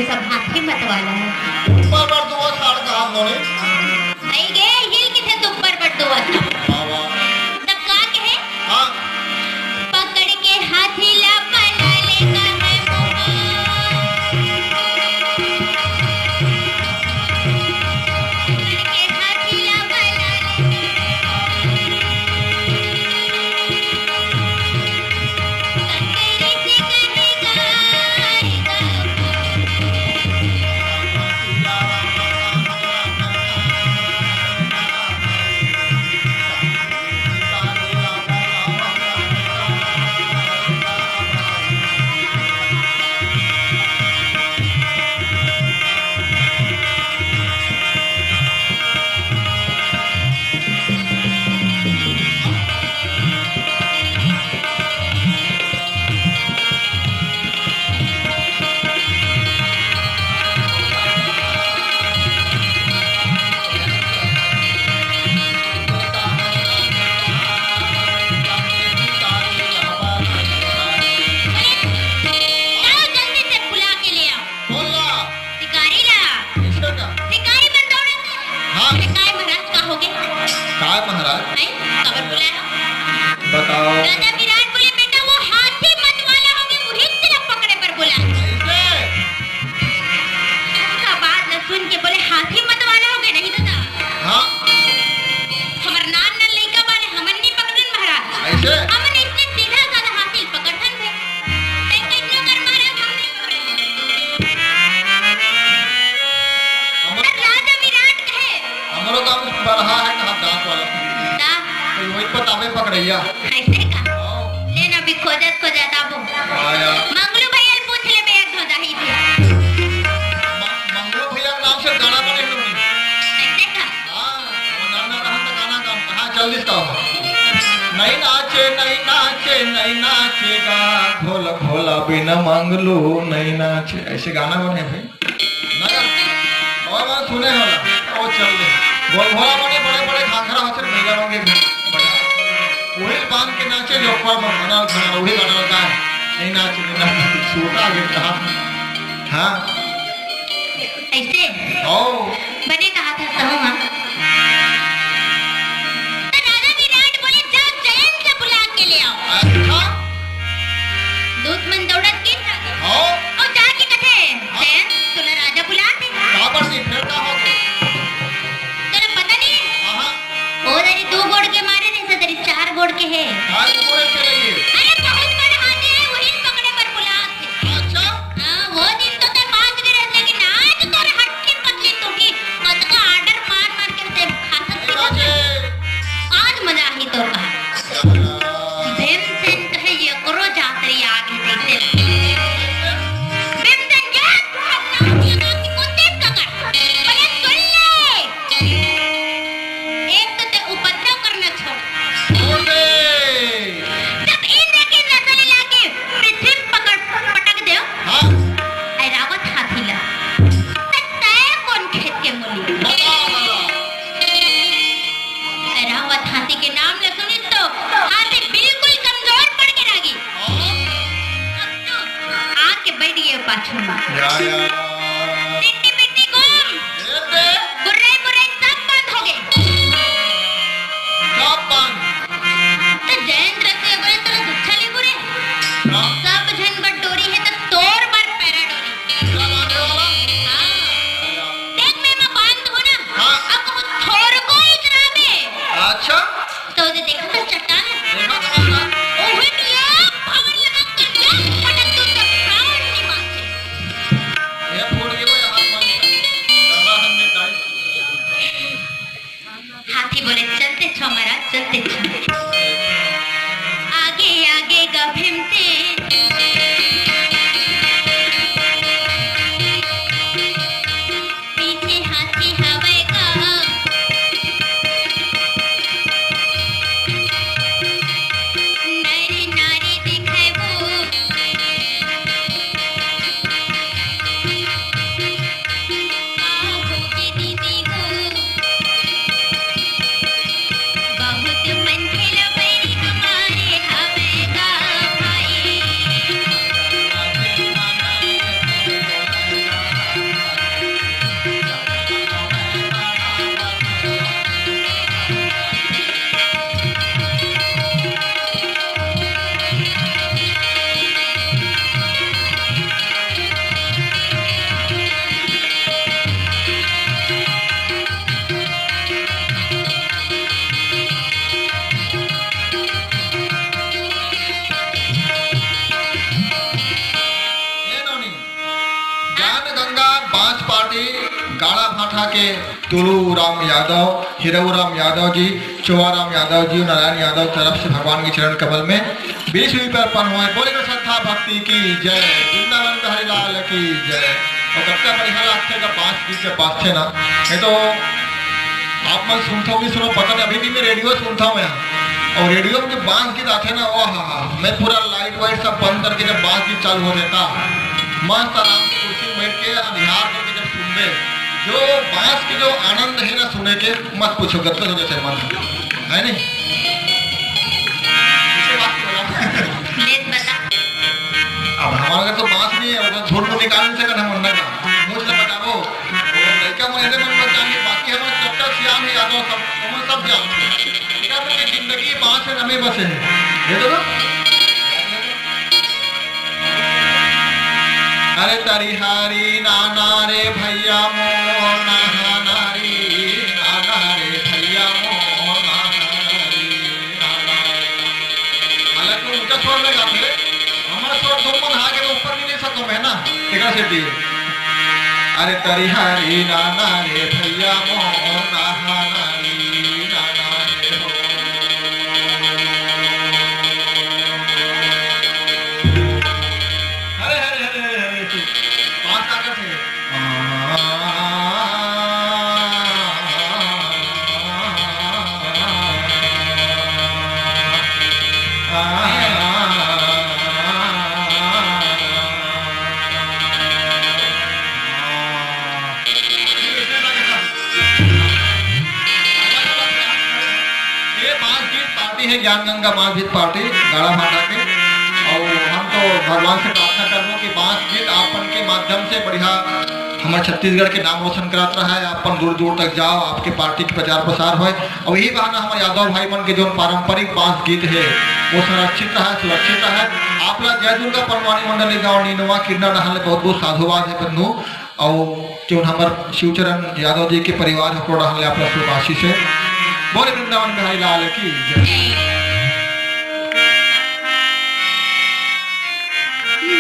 ये सब हाथी मत वाला है। ऊपर पर दुआ साड़ का हम लोने नहीं गे हिल किथे तो ऊपर पर दुआ था। बाबा तब का कहे हां पकड़ के हाथी ला बना लेगा है मोहा। पकड़ के हाथी ला बना बताओ राजा विराट बोले बेटा वो हाथी मत वाला होगे मुझे तेरा पकड़े पर बोला का बात न सुन के बोले हाथी मत वाला होगे नहीं दादा हां हमर नाम न लइका वाले हमन नहीं पकड़न महाराज ऐसे हमन इतने सीधा साधा हाथी पकड़न थे तै कैसे कर महाराज हम नहीं पकड़े राजा विराट कहे हमरो काम बढ़ा है कहां दांत वाला दा वही बतावे पकड़ैया ऐसे का लेना भी खोजत आबो आया मंगलू भैया पूछ ले बे एक धोजाही भी मंगलू भैया के नाम से गाना बने लोग ऐसे का हां वो गाना रहा तो गाना का कहां जल्दी का नहीं नाचेगा ढोल ढोला बिना मंगलू नहीं नाचे ऐसे गाना बने भाई ना और बात सुने होला ओ चल दे गोल भोला बने बड़े बड़े खाखरा होते भैया होंगे वही बांध के नाचे जो ऊपर में बना खड़ा वही गाना होता है नहीं नाचे छोटा के कहा हां ऐसे ओ बने कहा था सहमा राजा विराट बोले जाओ जयंत से बुला के ले आओ अच्छा दूतमन दौड़त की ओ और जाके कथे जयंत तूने राजा बुला दे कहां पर नहीं फिर का हो तेरा पता नहीं हां ओ तेरी 2 गोड़ के मारे नहीं से तेरी 4 गोड़ के है हां पूरे चलेंगे अरे बहुत बड़ा हाथी है वही पकड़े पर बुला थे अच्छा हां वो दिन तो ते 5 गिरे लेकिन आज तोरे हट्टी पतली टूटी मत का ऑर्डर मार मार के ते खासत आज मजा ही तो कहा भीमसेन कहे ये करो जातरी आगे देते भीमसेन जा नाम लगा के कुत्ते पकड़ बोले सुन ले एक तो ते उपद्रव करना छोड़ छोड़ दे जब इंद्र की नस्ल लाके पृथ्वी पटक दे हां ऐरावत हाथी ला तय कौन खेत के मूली बता वाला ऐरावत हाथी के नाम ले सुनी तो हाथी बिल्कुल कमजोर पड़ के लागी आके बैठ गए पाछू में या टिट्टी पिट्टी घूम दे बुर्रे बुर्रे सब बंद हो गए सब बंद तो जयेंद्र से बोले तेरा दुच्छली बुरे हां सब झन बटोरी है तो तोर बार पैरा डोरी लगाने वाला हाँ देख मैं बांध हो ना हाँ। अब वो थोर को इतना में अच्छा तो उसे देखा तो चट्टान है देखा तुम्हारा ओहे मिया पावर लगा कर ले पटक तू तो प्राण नहीं मांगे ये फोड़ के भाई हाथ बंद करना हमने टाइम हाथी बोले चलते छो महाराज चलते छो आगे आगे गा भीमसेन पीछे हाथी हवे का नारी नारी दिखे वो बाहों के दीदी वो बहुत बांस पार्टी गाड़ा भाटा के तुलू राम यादव, हिरऊ राम यादव जी, चौराम यादव जी, नारायण यादव तरफ से भगवान के चरण कमल में 20 रुपये अर्पण हुए। बोले श्रद्धा भक्ति की जय, वृंदावन बिहारी लाल की जय। और कब बढ़िया लगते का बांस गीत जब बाजते ना, नहीं तो आप मैं सुनता हूँ, सुनो पता नहीं, अभी भी मैं रेडियो सुनता हूँ यहाँ, और रेडियो में जब बांस गीत आते ना, ओ हाँ, मैं पूरा लाइट वाइट सब बंद करके जब बांस गीत चालू हो जाता, मस्त आराम से कुर्सी में बैठ के अंधियार करके जब सुनते, जो बांस के जो आनंद है ना सुने के, मत पूछो, गदगद हो जैसे मन है नहीं। अब हमारे घर तो बांस नहीं है, वो झूठ को निकालने से करना मन का मुझ से बताओ, लड़का मन ऐसे मन बचा के बाकी हमारे चौथा सियाम है यादव सब जानते हैं, जिंदगी बांस में नमे बसे है, ये तो अरे तरिहारी नाना रे भैया मोर नारी, नाना रे भैया मोर नारी, नाना। हालांकि उनका स्वर में गाते, हमारा स्वर तो मन आगे ऊपर नहीं ले सकता मैं ना, टिका से दिए। अरे तरिहारी नाना रे भैया मोर नारी, नाना रे हो। हरे हरे हरे हरे पांच ताकत है। है ज्ञान गंगा बांस गीत पार्टी गाड़ा भाटा के, और हम तो भगवान से प्रार्थना कर लो कि बांस गीत आपन के माध्यम से बढ़िया हमारे छत्तीसगढ़ के नाम रोशन कराता रहा है, अपन दूर दूर तक जाओ, आपके पार्टी के प्रचार प्रसार हो, और यही बहाना हमारे यादव भाई मन के जो पारंपरिक बांस गीत है वो संरक्षित रहा, सुरक्षित रहा। आप लोग जय दुर्गा परवानी मंडली गाँव नीनवा किन्ना नहल बहुत बहुत साधुवाद है बंधु, और जो हमारे शिवचरण यादव जी के परिवार को रहने आप लोग आशीष है। बोले वृंदावन बिहारी लाल की जय।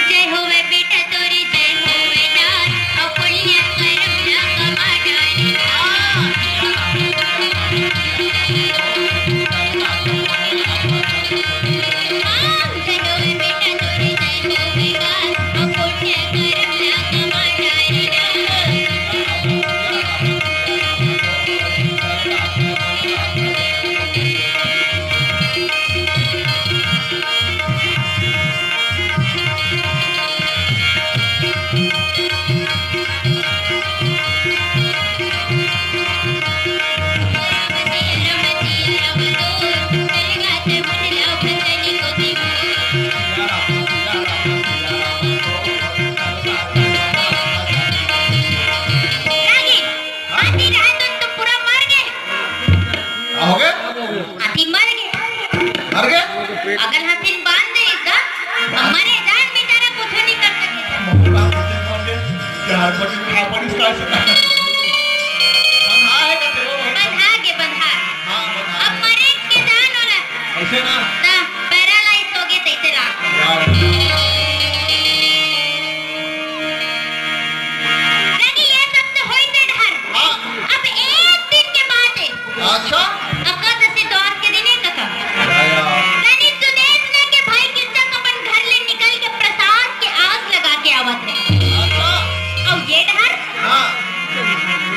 जय होवे बेटा तोरी, जय होवे जान, और पुण्य करम ना कमाडारी। जय होवे बेटा तोरी, जय होवे जान, और पुण्य करम ना कमाडारी। अगर हाथिन बांध दे इतना, हमारे जान बेचारा कुछ नहीं कर सके। बंधा अब मरे के जान होला ऐसे ना पैरालाइज हो गए तैसे लगी ये सब तो होई से डर। अब एक दिन के बाद है। अच्छा अब का दसे द्वार के दिन है कथा रानी सुदेश ने के भाई के संग अपन घर ले निकल के प्रसाद के आस लगा के आवत रहे। अब ये डर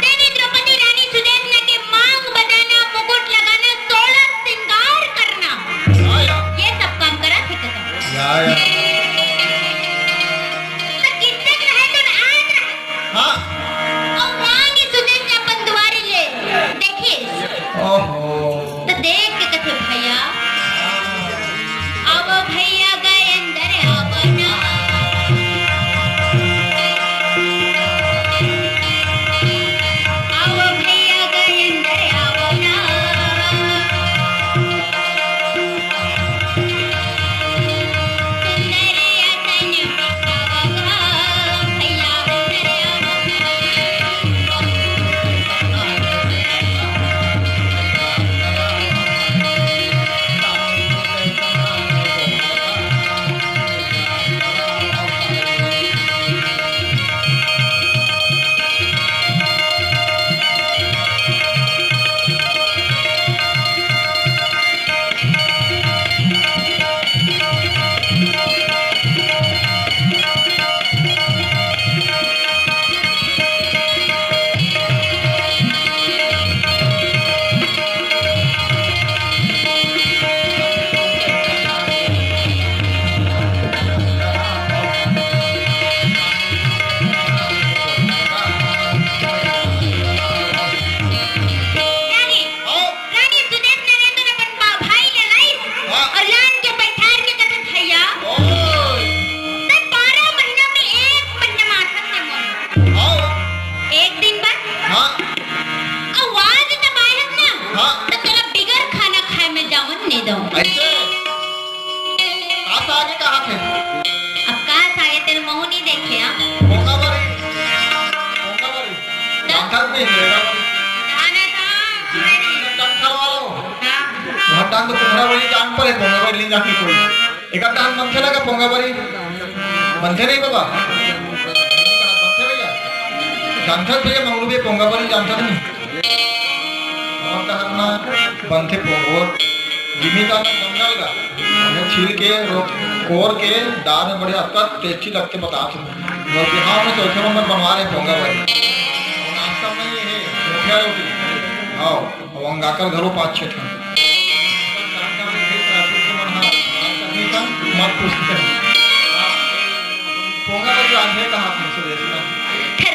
देवी द्रौपदी रानी सुदेश ने के मांग बनाना, मुकुट लगाना, 16 श्रृंगार करना, ये सब काम करा थे कथा। तो कितने रहे तो आज रहा। और रानी सुदेश ने अपन द्वारे ले देखिए। तो देख के कथे भैया, अब भैया गए अंदर आवना, अब भैया गए अंदर आवना, सुंदरिया तन बिठावा, भैया अंदर आवना। नहीं मिलेगा जाने तो डॉक्टर वालों हाँ वहाँ टांग तो पोंगा बड़ी जान पर है पोंगा बड़ी नहीं जाती कोई एक टांग मंथे लगा पोंगा बड़ी मंथे नहीं बाबा मंथे भैया जानता भैया मंगलू भी पोंगा बड़ी जानता नहीं और का अपना बंथे पोंगो जिमी का जंगल का उन्हें छील के कोर के दाल में बड़े आपका टेस्टी लगते बता थे और बिहार में चौथे नंबर बनवा रहे पोंगा भाई नाश्ता में ये है मुठिया रोटी आओ वंगाकर घरों 5-6 था मत पूछते पोंगा भाई रांधे कहाँ थे सुदेश ना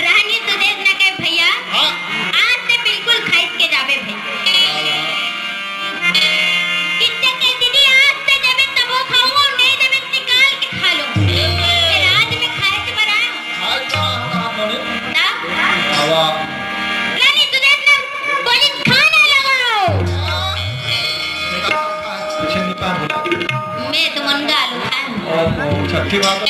रानी सुदेश ना कहे भैया हाँ आज से बिल्कुल खाइस के जावे भाई कितने के दीदी आज से जब तब वो खाऊंगा नहीं जब निकाल के खा लो फिर आज मैं खाए से बनाया आज का कहाँ नोने ना हवा रानी सुदेश ना बोली खाने लगाओ पीछे निकाल मैं तो मुनगा आलू खाऊं और छठी बात